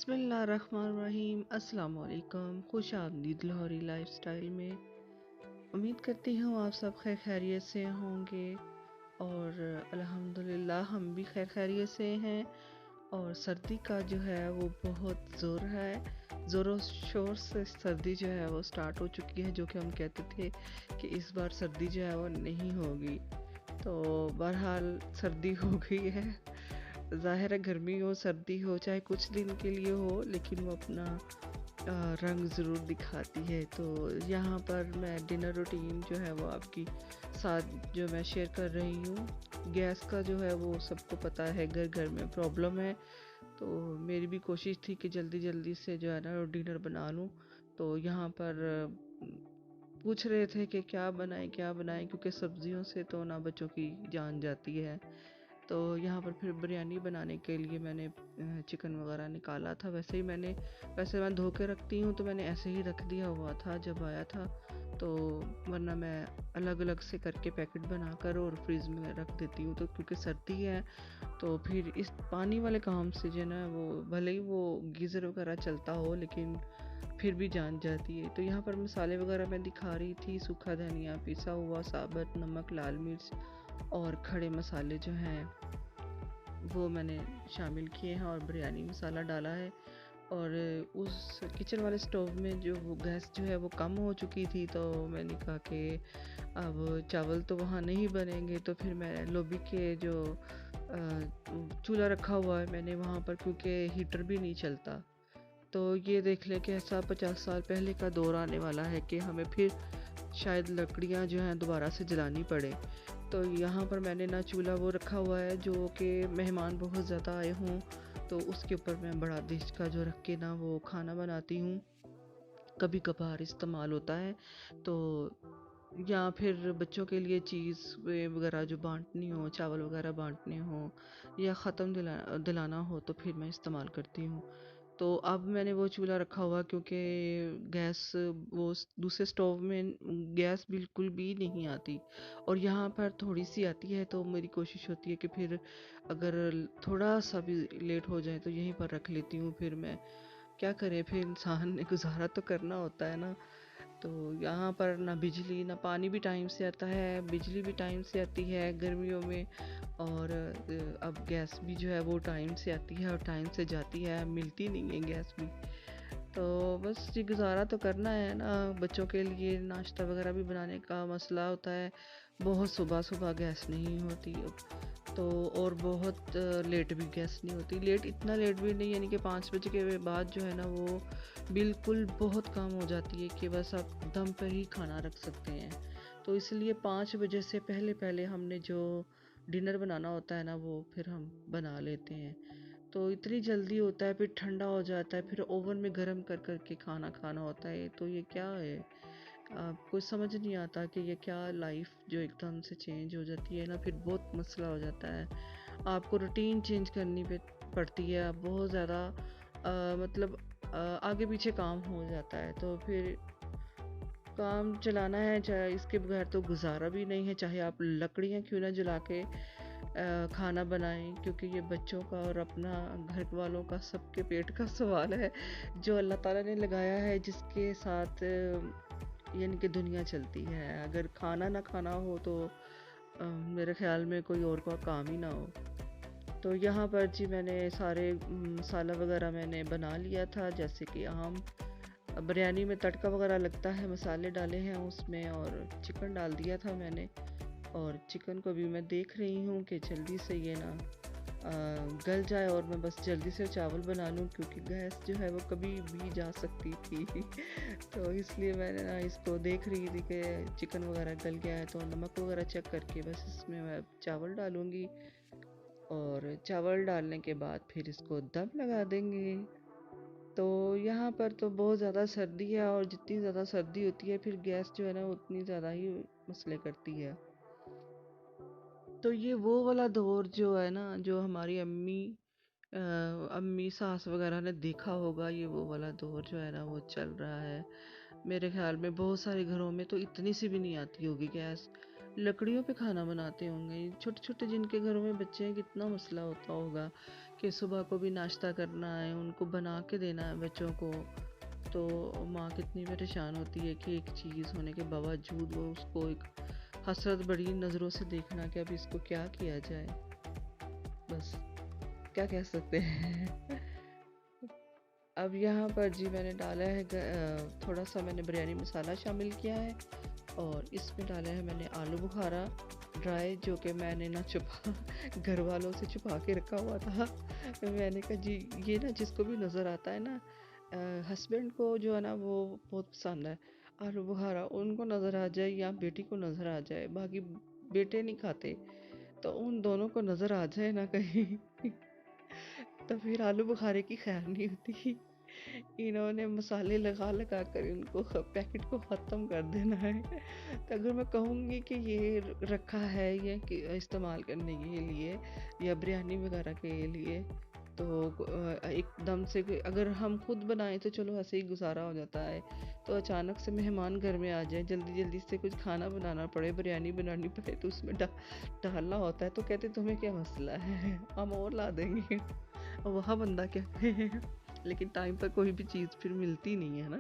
बिस्मिल्लाहिर्रहमानिर्रहीम। अस्सलाम वालेकुम। खुश आमदीद लाहौरी लाइफस्टाइल में। उम्मीद करती हूँ आप सब खैर खैरियत से होंगे और अल्हम्दुलिल्लाह हम भी खैर खैरियत से हैं। और सर्दी का जो है वो बहुत ज़ोर है, ज़ोरों शोर से सर्दी जो है वो स्टार्ट हो चुकी है, जो कि हम कहते थे कि इस बार सर्दी जो है वो नहीं होगी। तो बहरहाल सर्दी हो गई है। ज़ाहिर है गर्मी हो सर्दी हो चाहे कुछ दिन के लिए हो, लेकिन वो अपना रंग ज़रूर दिखाती है। तो यहाँ पर मैं डिनर रूटीन जो है वो आपकी साथ जो मैं शेयर कर रही हूँ। गैस का जो है वो सबको पता है, घर घर में प्रॉब्लम है। तो मेरी भी कोशिश थी कि जल्दी जल्दी से जो है ना डिनर बना लूँ। तो यहाँ पर पूछ रहे थे कि क्या बनाएं, क्योंकि सब्जियों से तो ना बच्चों की जान जाती है। तो यहाँ पर फिर बिरयानी बनाने के लिए मैंने चिकन वगैरह निकाला था। वैसे मैं धो के रखती हूँ, तो मैंने ऐसे ही रख दिया हुआ था जब आया था। तो वरना मैं अलग अलग से करके पैकेट बनाकर और फ्रीज में रख देती हूँ। तो क्योंकि सर्दी है तो फिर इस पानी वाले काम से जो है ना, वो भले ही वो गीज़र वगैरह चलता हो लेकिन फिर भी जान जाती है। तो यहाँ पर मसाले वगैरह मैं दिखा रही थी। सूखा धनिया, पिसा हुआ साबुत नमक, लाल मिर्च और खड़े मसाले जो हैं वो मैंने शामिल किए हैं और बिरयानी मसाला डाला है। और उस किचन वाले स्टोव में जो वो गैस जो है वो कम हो चुकी थी, तो मैंने कहा कि अब चावल तो वहाँ नहीं बनेंगे। तो फिर मैं लोबी के जो चूल्हा रखा हुआ है मैंने वहाँ पर, क्योंकि हीटर भी नहीं चलता। तो ये देख लें कि ऐसा 50 साल पहले का दौर आने वाला है कि हमें फिर शायद लकड़ियाँ जो हैं दोबारा से जलानी पड़े। तो यहाँ पर मैंने ना चूल्हा वो रखा हुआ है जो कि मेहमान बहुत ज़्यादा आए हों तो उसके ऊपर मैं बड़ा डिश का जो रख के ना वो खाना बनाती हूँ। कभी कभार इस्तेमाल होता है। तो या फिर बच्चों के लिए चीज़ वगैरह जो बांटनी हो, चावल वगैरह बांटने हो या ख़त्म दिलाना हो तो फिर मैं इस्तेमाल करती हूँ। तो अब मैंने वो चूल्हा रखा हुआ क्योंकि गैस वो दूसरे स्टोव में गैस बिल्कुल भी नहीं आती और यहाँ पर थोड़ी सी आती है। तो मेरी कोशिश होती है कि फिर अगर थोड़ा सा भी लेट हो जाए तो यहीं पर रख लेती हूँ। फिर मैं क्या करे, फिर इंसान ने गुजारा तो करना होता है ना। तो यहाँ पर ना बिजली ना पानी भी टाइम से आता है, बिजली भी टाइम से आती है गर्मियों में। और अब गैस भी जो है वो टाइम से आती है और टाइम से जाती है, मिलती नहीं है गैस भी। तो बस ये गुजारा तो करना है ना। बच्चों के लिए नाश्ता वगैरह भी बनाने का मसला होता है। बहुत सुबह सुबह गैस नहीं होती अब तो, और बहुत लेट भी गैस नहीं होती। लेट इतना लेट भी नहीं, यानी कि 5 बजे के बाद जो है ना वो बिल्कुल बहुत कम हो जाती है कि बस आप दम पर ही खाना रख सकते हैं। तो इसलिए 5 बजे से पहले पहले हमने जो डिनर बनाना होता है ना वो फिर हम बना लेते हैं। तो इतनी जल्दी होता है, फिर ठंडा हो जाता है, फिर ओवन में गर्म कर कर के खाना खाना होता है। तो ये क्या है, आपको समझ नहीं आता कि ये क्या लाइफ जो एकदम से चेंज हो जाती है ना, फिर बहुत मसला हो जाता है। आपको रूटीन चेंज करनी पड़ती है बहुत ज़्यादा। मतलब आगे पीछे काम हो जाता है। तो फिर काम चलाना है, चाहे इसके बगैर तो गुजारा भी नहीं है। चाहे आप लकड़ियाँ क्यों ना जला के खाना बनाएं, क्योंकि ये बच्चों का और अपना घर वालों का सबके पेट का सवाल है जो अल्लाह ताला ने लगाया है, जिसके साथ यानी कि दुनिया चलती है। अगर खाना ना खाना हो तो मेरे ख्याल में कोई और का काम ही ना हो। तो यहाँ पर जी मैंने सारे मसाला वगैरह मैंने बना लिया था। जैसे कि आम बिरयानी में तड़का वगैरह लगता है, मसाले डाले हैं उसमें और चिकन डाल दिया था मैंने। और चिकन को भी मैं देख रही हूँ कि जल्दी से ये ना गल जाए और मैं बस जल्दी से चावल बना लूँ, क्योंकि गैस जो है वो कभी भी जा सकती थी तो इसलिए मैंने ना इसको देख रही थी कि चिकन वगैरह गल गया है, तो नमक वगैरह चेक करके बस इसमें मैं चावल डालूँगी। और चावल डालने के बाद फिर इसको दम लगा देंगे। तो यहाँ पर तो बहुत ज़्यादा सर्दी है और जितनी ज़्यादा सर्दी होती है फिर गैस जो है ना उतनी ज़्यादा ही मसले करती है। तो ये वो वाला दौर जो है ना, जो हमारी अम्मी सास वगैरह ने देखा होगा, ये वो वाला दौर जो है ना वो चल रहा है। मेरे ख्याल में बहुत सारे घरों में तो इतनी सी भी नहीं आती होगी गैस। लकड़ियों पे खाना बनाते होंगे। छोटे छोटे जिनके घरों में बच्चे हैं, कितना मसला होता होगा कि सुबह को भी नाश्ता करना है, उनको बना के देना है बच्चों को। तो माँ कितनी परेशान होती है कि एक चीज़ होने के बावजूद वो उसको एक हसरत बड़ी नज़रों से देखना कि अब इसको क्या किया जाए। बस क्या कह सकते हैं। अब यहाँ पर जी मैंने डाला है थोड़ा सा मैंने बिरयानी मसाला शामिल किया है, और इसमें डाला है मैंने आलू बुखारा ड्राई, जो कि मैंने ना छुपा घर वालों से छुपा के रखा हुआ था। मैंने कहा जी ये ना जिसको भी नज़र आता है ना, हस्बैंड को जो है ना वो बहुत पसंद है आलू बुखारा, उनको नज़र आ जाए या बेटी को नज़र आ जाए, बाकी बेटे नहीं खाते, तो उन दोनों को नज़र आ जाए ना कहीं तो फिर आलू बुखारे की खैर नहीं होती। इन्होंने मसाले लगा लगा कर इनको पैकेट को ख़त्म कर देना है। तो अगर मैं कहूँगी कि ये रखा है ये कि इस्तेमाल करने के लिए या बिरयानी वगैरह के लिए, तो एकदम से अगर हम खुद बनाएं तो चलो ऐसे ही गुजारा हो जाता है। तो अचानक से मेहमान घर में आ जाए, जल्दी जल्दी से कुछ खाना बनाना पड़े, बिरयानी बनानी पड़े, तो उसमें डालना होता है, तो कहते तुम्हें क्या मसला है, हम और ला देंगे। वहाँ बंदा कहते हैं लेकिन टाइम पर कोई भी चीज़ फिर मिलती नहीं है ना।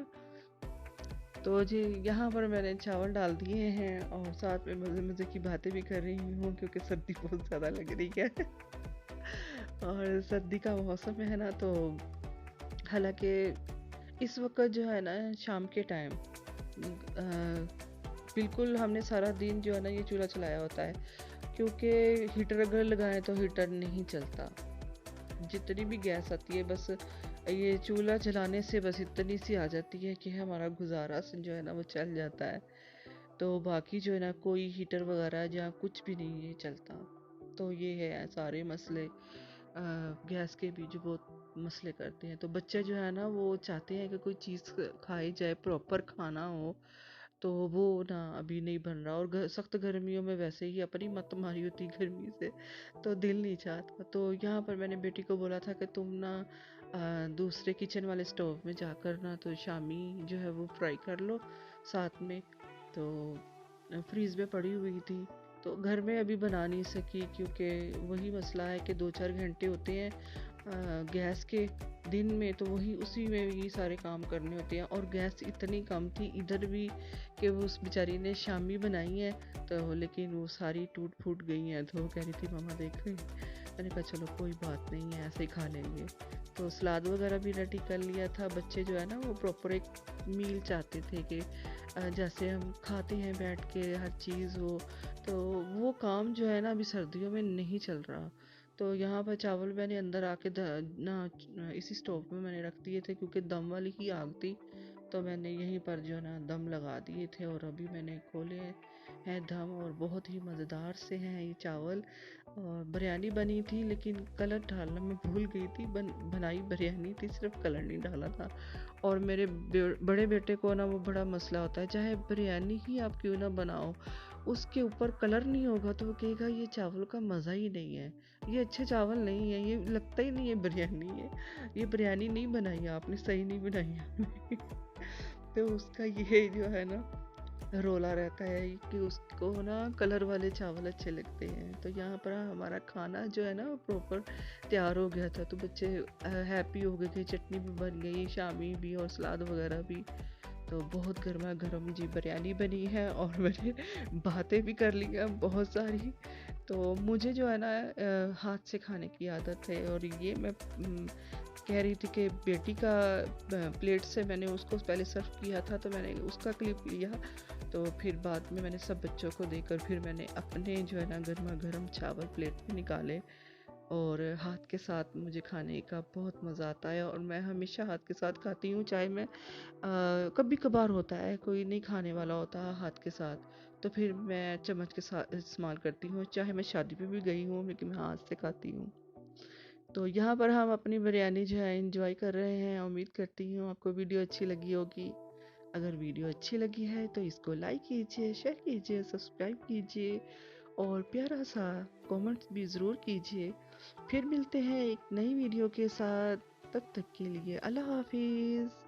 तो जी यहाँ पर मैंने चावल डाल दिए हैं और साथ में मज़े मज़े की बातें भी कर रही हूँ, क्योंकि सर्दी बहुत ज़्यादा लग रही है और सर्दी का मौसम है ना, तो हालांकि इस वक्त जो है ना शाम के टाइम बिल्कुल हमने सारा दिन जो है ना ये चूल्हा चलाया होता है, क्योंकि हीटर अगर लगाएं तो हीटर नहीं चलता। जितनी भी गैस आती है बस ये चूल्हा जलाने से बस इतनी सी आ जाती है कि हमारा गुजारा जो है ना वो चल जाता है। तो बाकी जो है ना कोई हीटर वगैरह या कुछ भी नहीं ये चलता। तो ये है सारे मसले गैस के भी जो बहुत मसले करते हैं। तो बच्चे जो है ना वो चाहते हैं कि कोई चीज़ खाई जाए, प्रॉपर खाना हो, तो वो ना अभी नहीं बन रहा। और सख्त गर्मियों में वैसे ही अपनी मत मारी होती गर्मी से, तो दिल नहीं चाहता। तो यहाँ पर मैंने बेटी को बोला था कि तुम ना दूसरे किचन वाले स्टोव में जाकर ना तो शामी जो है वो फ्राई कर लो साथ में। तो फ्रीज में पड़ी हुई थी, तो घर में अभी बना नहीं सकी, क्योंकि वही मसला है कि 2-4 घंटे होते हैं गैस के दिन में, तो वही उसी में भी सारे काम करने होते हैं। और गैस इतनी कम थी इधर भी कि वो उस बेचारी ने शामी बनाई है, तो लेकिन वो सारी टूट फूट गई हैं। तो वो कह रही थी मामा देख रहे, मैंने कहा चलो कोई बात नहीं है ऐसे ही खा लेंगे। तो सलाद वगैरह भी रेडी कर लिया था। बच्चे जो है ना वो प्रॉपर एक मील चाहते थे कि जैसे हम खाते हैं बैठ के हर चीज़ हो, तो वो काम जो है ना अभी सर्दियों में नहीं चल रहा। तो यहाँ पर चावल मैंने अंदर आके ना इसी स्टोव में मैंने रख दिए थे, क्योंकि दम वाली ही आग थी, तो मैंने यहीं पर जो है ना दम लगा दिए थे। और अभी मैंने खोले हैं दम, और बहुत ही मज़ेदार से हैं ये चावल। और बिरयानी बनी थी लेकिन कलर डालना मैं भूल गई थी। बनाई बिरयानी थी, सिर्फ कलर नहीं डाला था। और मेरे बड़े बेटे को ना वो बड़ा मसला होता है, चाहे बिरयानी ही आप क्यों ना बनाओ, उसके ऊपर कलर नहीं होगा तो वो कहेगा ये चावल का मज़ा ही नहीं है, ये अच्छे चावल नहीं है, ये लगता ही नहीं है बिरयानी है, ये बिरयानी नहीं बनाई आपने, सही नहीं बनाई आपने तो उसका ये जो है ना रोला रहता है कि उसको ना कलर वाले चावल अच्छे लगते हैं। तो यहाँ पर हमारा खाना जो है ना प्रॉपर तैयार हो गया था, तो बच्चे हैप्पी हो गए कि चटनी भी बन गई, शामी भी और सलाद वगैरह भी। तो बहुत गर्मा गर्म जी बिरयानी बनी है और मैंने बातें भी कर ली हैं बहुत सारी। तो मुझे जो है ना हाथ से खाने की आदत है, और ये मैं कह रही थी कि बेटी का प्लेट से मैंने उसको पहले सर्व किया था, तो मैंने उसका क्लिप लिया, तो फिर बाद में मैंने सब बच्चों को देकर फिर मैंने अपने जो है ना गर्मा गर्म चावल प्लेट में निकाले। और हाथ के साथ मुझे खाने का बहुत मज़ा आता है, और मैं हमेशा हाथ के साथ खाती हूँ। चाहे मैं कभी कभार होता है कोई नहीं खाने वाला होता हाथ के साथ, तो फिर मैं चम्मच के साथ इस्तेमाल करती हूँ। चाहे मैं शादी पे भी गई हूँ लेकिन मैं हाथ से खाती हूँ। तो यहाँ पर हम अपनी बिरयानी जो है इंजॉय कर रहे हैं। उम्मीद करती हूँ आपको वीडियो अच्छी लगी होगी। अगर वीडियो अच्छी लगी है तो इसको लाइक कीजिए, शेयर कीजिए, सब्सक्राइब कीजिए, और प्यारा सा कमेंट्स भी ज़रूर कीजिए। फिर मिलते हैं एक नई वीडियो के साथ, तब तक के लिए अल्लाह हाफिज़।